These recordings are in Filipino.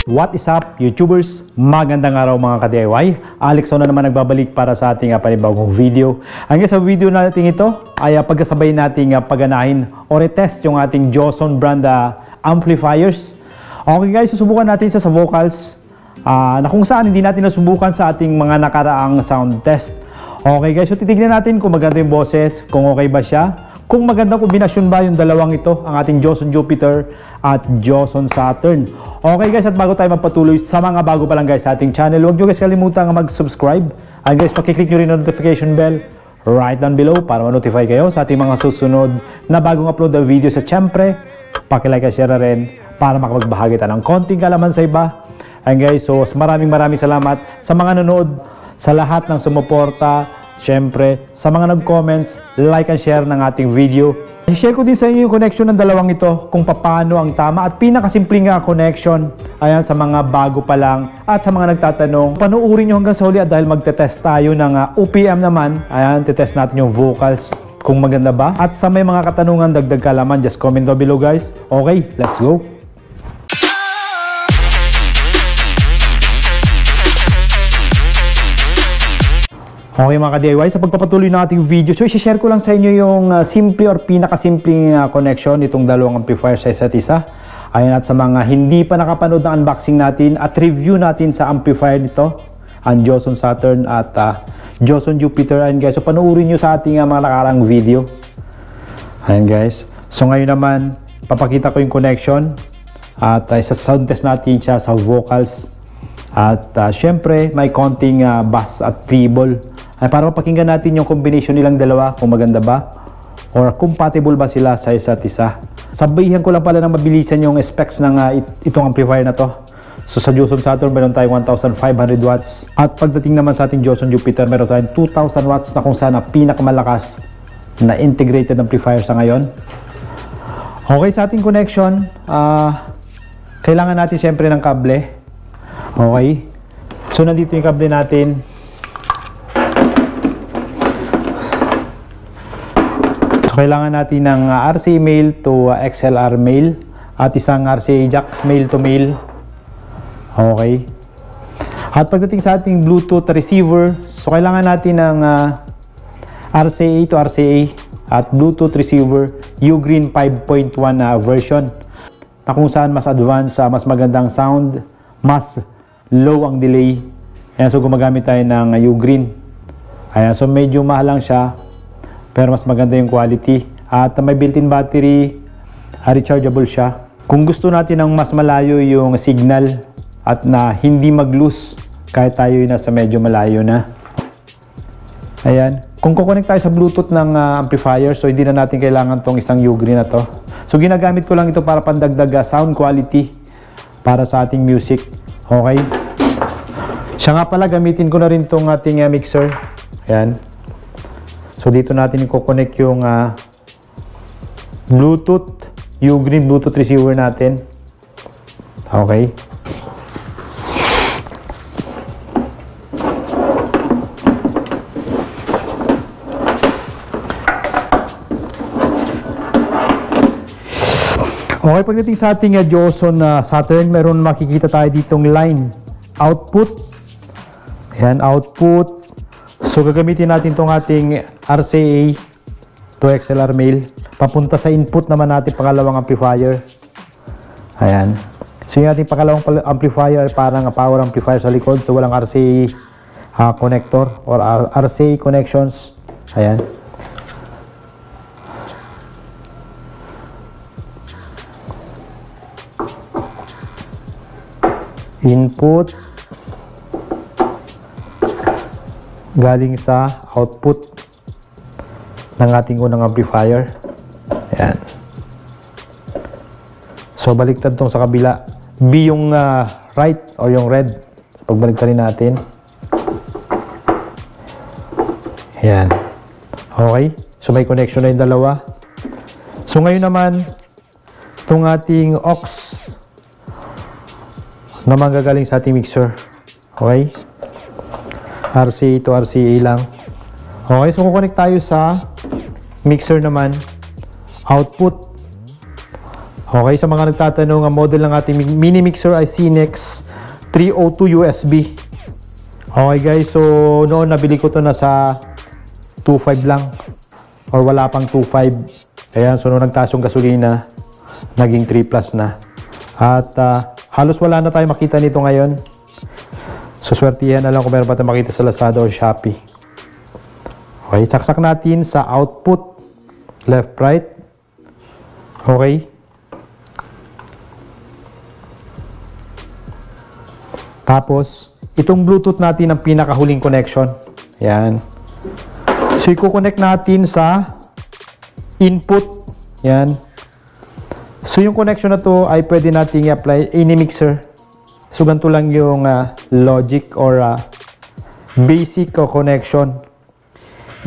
What is up, YouTubers? Magandang araw mga ka-DIY. Alex na naman nagbabalik para sa ating panibagong video. Hanggang sa video natin ito ay pagkasabay nating paganahin o retest yung ating Joson brand amplifiers. Okay guys, susubukan natin sa vocals na kung saan hindi natin nasubukan sa ating mga nakaraang sound test. Okay guys, so titignan natin kung maganda yung boses, kung okay ba siya, kung magandang kombinasyon ba yung dalawang ito, ang ating Joson Jupiter at Joson Saturn. Okay guys, at bago tayo magpatuloy sa mga bago pa lang guys sa ating channel, huwag nyo guys kalimutan mag-subscribe. And guys, pakiclick nyo rin ang notification bell right down below para ma-notify kayo sa ating mga susunod na bagong upload na video. Sa syempre, pakilike at share rin para makapagbahagi tayo ng konting kalaman sa iba. And guys, so maraming salamat sa mga nanood, sa lahat ng sumuporta, syempre sa mga nag-comments, like and share ng ating video. I-share ko din sa inyo yung connection ng dalawang ito, kung paano ang tama at pinakasimpleng connection. Ayan, sa mga bago pa lang at sa mga nagtatanong, panuurin nyo hanggang sa huli at dahil magte-test tayo ng OPM naman. Ayan, test natin yung vocals kung maganda ba. At sa may mga katanungan, dagdag kalaman, just comment down below guys. Okay, let's go! Okay mga ka-DIY, sa pagpapatuloy ng ating video, so i-share ko lang sa inyo yung simple or pinakasimpleng connection nitong dalawang amplifier sa isa't isa. Ayan, at sa mga hindi pa nakapanood ng unboxing natin at review natin sa amplifier nito, ang Joson Saturn at Joson Jupiter. Ayan guys, so panoorin nyo sa ating mga nakarang video. Ayan guys, so ngayon naman, papakita ko yung connection at sa sound test natin siya sa vocals. At syempre, may konting bass at treble. Ay, para mapakinggan natin yung combination nilang dalawa, kung maganda ba or compatible ba sila sa isa't isa. Sabihan ko lang pala ng mabilisan yung specs ng itong amplifier na to. So sa Joson Saturn meron tayong 1,500 watts at pagdating naman sa ating Joson Jupiter meron tayong 2,000 watts na kung saan pinakamalakas na integrated amplifier sa ngayon. Okay, sa ating connection, kailangan natin syempre ng kable. Okay, so nandito yung kable natin. Kailangan natin ng RCA male to XLR male at isang RCA jack male to male. Okay. At pagdating sa ating Bluetooth receiver, so kailangan natin ng RCA to RCA at Bluetooth receiver Ugreen 5.1 version na kung saan mas advanced, mas magandang sound, mas low ang delay. Ayan, so gumagamit tayo ng Ugreen. Ayan, so medyo mahal lang siya pero mas maganda yung quality at may built-in battery, rechargeable siya. Kung gusto natin ng mas malayo yung signal at na hindi mag-lose kahit tayo nasa medyo malayo na. Ayan, kung kukonek tayo sa Bluetooth ng amplifier, so hindi na natin kailangan tong isang Ugreen na to. So ginagamit ko lang ito para pandagdag sound quality para sa ating music. Okay, siya nga pala, gamitin ko na rin tong ating mixer. Ayan, so dito natin i-connect yung Bluetooth Ugreen Bluetooth receiver natin. Okay, okay, pagdating sa ating Joson Saturn, meron makikita tayo ditong line output. Ayan, output. So gagamitin natin itong ating RCA to XLR male papunta sa input naman natin pangalawang amplifier. Ayan, so yung ating pangalawang amplifier parang power amplifier sa likod, so walang RCA connector or RCA connections. Ayan, input galing sa output ng ating unang amplifier. Ayan, so baliktad tong sa kabila. B yung right or yung red. Pagbaliktarin natin. Ayan, okay, so may connection na yung dalawa. So ngayon naman itong ating aux na manggagaling sa ating mixer. Okay, RCA to RCA lang. Okay, so kukonek tayo sa mixer naman. Output Okay, sa mga nagtatanong, ang model ng ating mini mixer ay Cinex 302 USB. Okay guys, so noon nabili ko to na sa 2.5 lang or wala pang 2.5. Ayan, so noong nagtaas yung gasolina, naging 3 plus na. At halos wala na tayo makita nito ngayon. So swertihan na lang kung meron pa tayo makita sa Lazada o Shopee. Okay, saksak natin sa output, left, right. Okay. Tapos, itong Bluetooth natin ang pinakahuling connection. Yan. So, i-connect natin sa input. Yan. So, yung connection na to ay pwede natin i-apply any mixer. So, ganito lang yung logic or basic connection.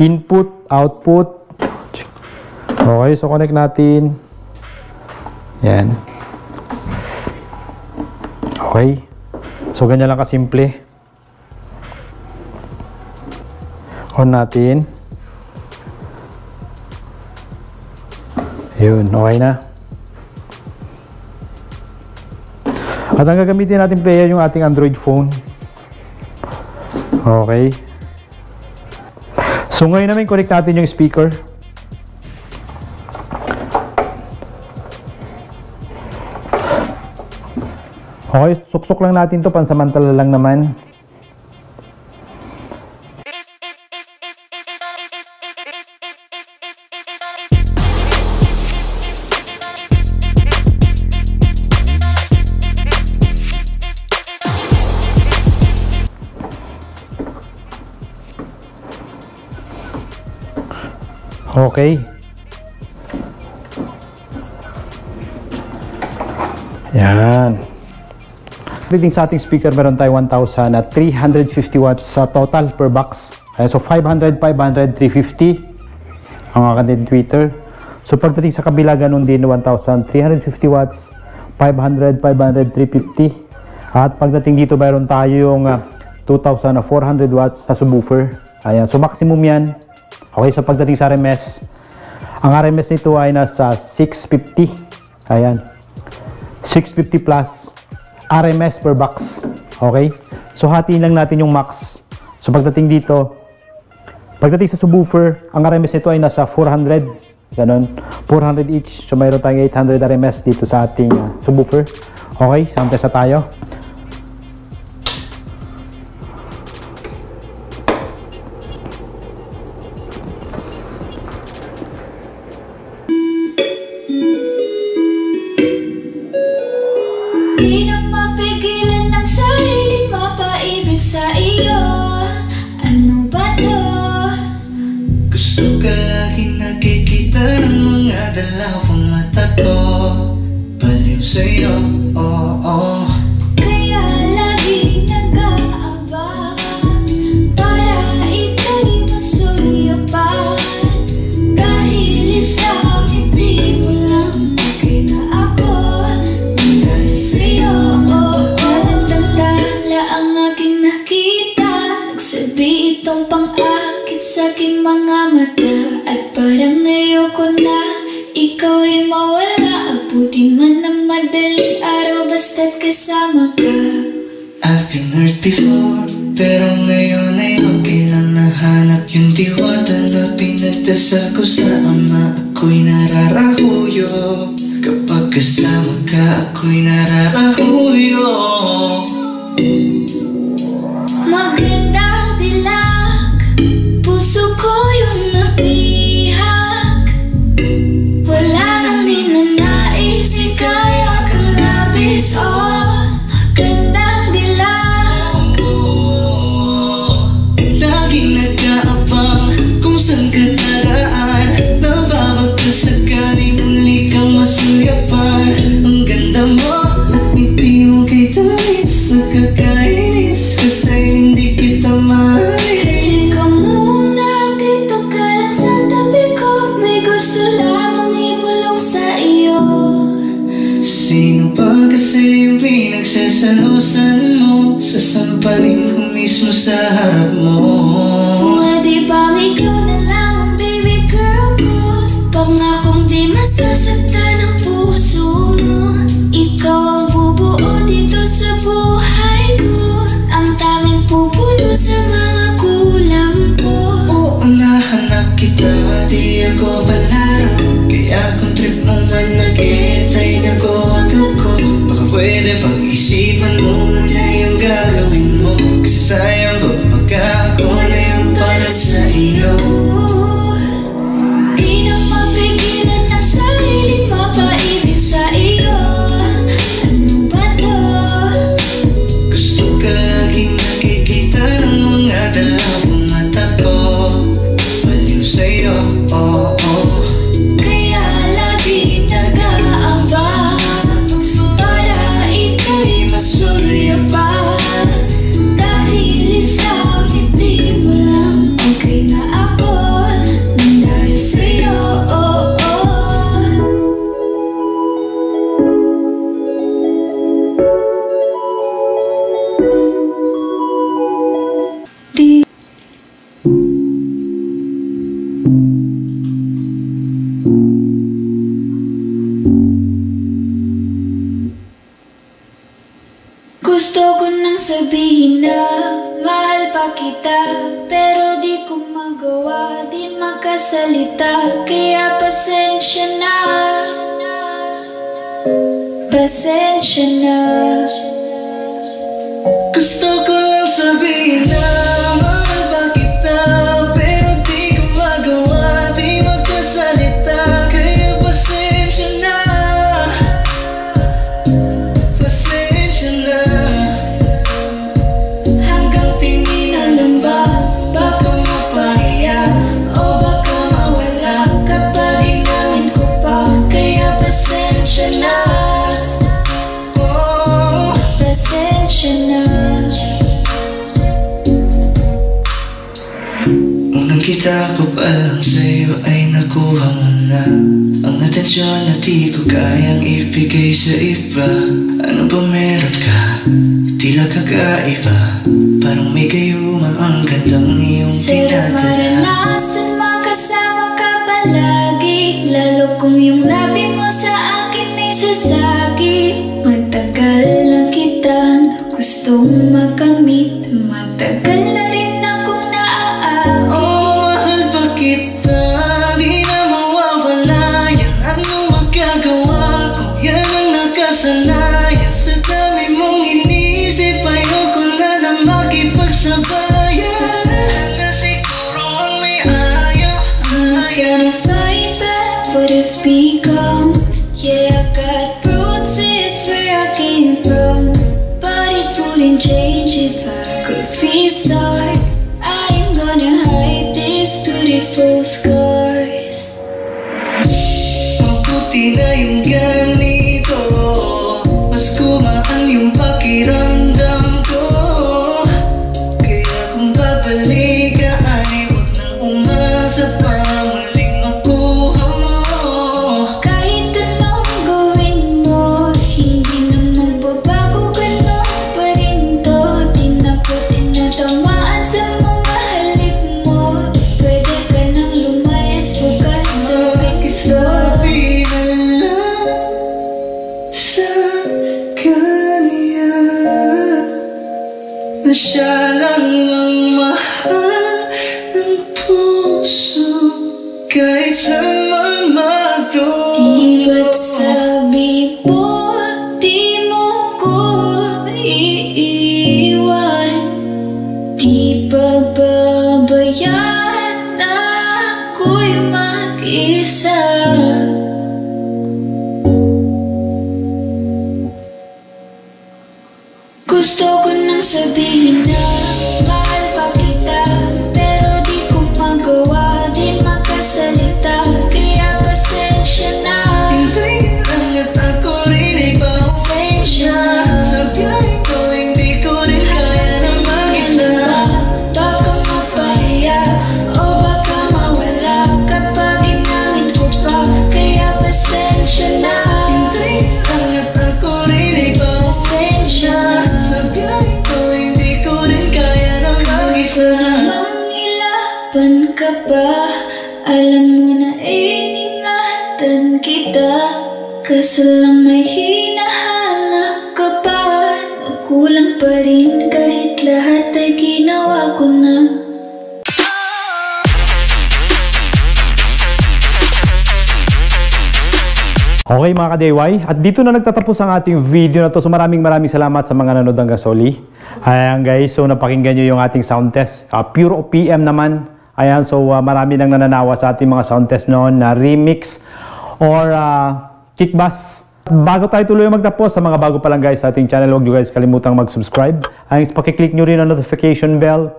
Input, output. Okay, so connect natin. Yan. Okay. So, ganyan lang kasimple. On natin. Yun, okay na. At ang gagamitin natin player yung ating Android phone. Okay. So ngayon namin connect natin yung speaker. Okay, suksok lang natin to, pansamantala lang naman. Okay. Yan. Reading sa ating speaker, meron tayo 1,000 at 350 watts sa total per box. So 500, 500, 350 ang aking tweeter. So pagdating sa kabila, ganun din 1,350 watts, 500, 500, 350. At pagdating dito, meron tayong 2,400 watts na subwoofer. Ayan. So maximum yan. Okay, so pagdating sa RMS, ang RMS nito ay nasa 650. Ayan. 650 plus RMS per box. Okay? So hatiin lang natin yung max. So pagdating dito, pagdating sa subwoofer, ang RMS nito ay nasa 400. Ganon. 400 each. So mayroon tayong 800 RMS dito sa ating subwoofer. Okay? Sample sa tayo. Di na mapigilan ng sarili, mapaibig sa iyo. Ano ba to? Gusto ka laging nakikita ng mga dalawang mata ko. Baliw sa'yo, oo. Kaya lagi nag-aabang para ika'y masuyapan. Dahil isang hindi mo lang bagay na ako. Dahil sa'yo, walang tantala ang aking nakita. Nagsabi itong pang-akit sa aking mga mata. At parang ayoko na ikaw ay mawala. Abutin man ng madaling araw basta't kasama ka. I've been hurt before, pero ngayon ay okay lang. Nahanap yung diwata na pinagdasal ko sa ama. Ako'y nararahuyo, kapag kasama ka ako'y nararahuyo. Magandang dilag, puso ko yung napihak. Wala nang ninanais, ika'y aking labis. Oh, magandang dilag. Laging nag-aabang kung saan ka daraan. Nababagkasakali muli kang masuyapan. Ang ganda mo at ngiti mo kay tamis. Nagkakainis kasi hindi kita mahalin. Halika muna, dito ka lang sa tabi ko. May gusto lamang ibulong sa iyo. Sino ba kasi yung pinagsasalusan mo? Sasampalin ko mismo sa harap mo. Pwede bang ikaw na lang ang baby girl ko? Pangakong di masasaktan ang puso mo. di ako palaro. Kaya kung trip mo man nag-iintay na ko ako, baka pwede pag-isipan mo muna yung gagawin mo. Kasi sayang ko pagka ako na yung para sa iyo. Di na mapigilan na sarili mapaibig sa iyo. Ano ba to? Gusto ka laging nakikita ng mga dalawang mata ko. Baliw sa'yo, oh, oh. Kaya lagi nag-aamba para ika'y masuya pa. Dahil isang hindi mo lang okay na ako nang dahil sa'yo, oh, oh. Di gusto ko nang sabihin na mahal pa kita, pero di ko magawa, di makasalita. Kaya pasensya na, pasensya na. Gusto ko lang sabihin na mahal pa kita, pero di ko magawa, di magkasalita. Kaya pasensya na, pasensya na. Hanggang tingin na lang ba, baka mapahiya o baka mawala kapag inamin ko pa. Kaya pasensya na, Oh, pasensya na. unang kita ko pa lang sa'yo ay nakuha mo na ang atensyon na di ko kayang ibigay sa iba. Ano ba meron ka? Tila kakaiba, parang may gayuma ang gandang iyong Sarap tinadala. maranasan makasama ka palagi, lalo kung yung labi mo sa akin ay sasagi. Matagal na kitang gustong makamit, matagal na rin akong naaakit. Oh, mahal pa kita, di na mawawala yan. Ano magagawa ko? Yan ang nakasanayan. Sa dami mong inisip, ayoko na na makipagsabayan. Na siguro ang may ayaw, ayaw. Fight back what if become. Yeah, I got roots, where I came from, but it wouldn't change if I could restart. I ain't gonna hide these beautiful scars. Mabuti na yung ganito, mas gumaan yung pakiramdam ko. Kaya kung babalikan ay huwag nang umasa pa muling makuha mo. Kahit anong gawin mo, hindi na magbabago, ganun pa rin to. Di na ko tinatamaan sa mga halik mo. Pwede ka nang lumayas, bukas sa pinto. Makisabi na lang sa kanya na siya lang ang mahal ng puso, kahit saan man Di ba't magtungo. sabi mo, di mo ko iiwan? Di ba babayaan na ako'y mag-isa? Gusto ko nang sabihin na mahal pa kita, pero di ko magawa, di makasalita. Kaya pasensya na, Hintayin lang at ako rin ay pasensya na. sabihin ko hindi ko rin kaya na mag-isa. Baka mapahiya o baka mawala kapag inamin ko pa. Kaya pasensya na, Hintayin lang at ako rin ay pasensya na. sabihin ko hindi ko rin kaya na mag-isa. Mangilapan ka ba? Alam mo na iningatan kita, kaso lang may hinahanap ka pa. Kulang pa rin kahit lahat ay ginawa ko na. Okay mga ka-DIY, at dito na nagtatapos ang ating video na to. So maraming salamat sa mga nanood hanggang sa uli. Ayan guys, so napakinggan nyo yung ating sound test. Pure OPM naman. Ayan, so marami nang nananawa sa ating mga sound test noon na remix or kick bass. Bago tayo tuloy magtapos, sa mga bago pa lang guys sa ating channel, huwag nyo guys kalimutang mag-subscribe. Ayun, pakiclick nyo rin ang notification bell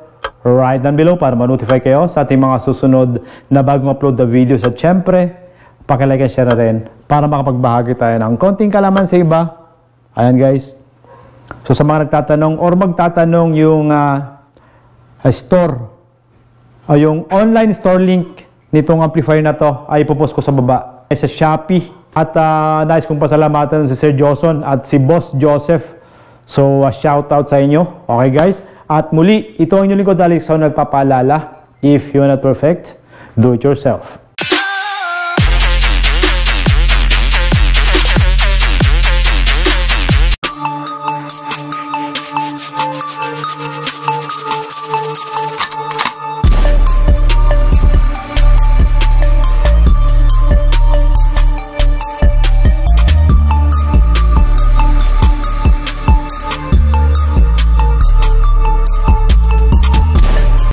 right down below para ma-notify kayo sa ating mga susunod na bagong upload na videos. At syempre, pakilike and share na rin para makapagbahagi tayo ng konting kalaman sa iba. Ayan guys. So sa mga nagtatanong or magtatanong yung store o yung online store link nitong amplifier na to ay ipopost ko sa baba sa Shopee. At nais kong pasalamatan si Sir Joson at si Boss Joseph. So shout out sa inyo. Okay guys. At muli, ito ang inyong lingkod Alex, nagpapaalala, if you're not perfect, do it yourself.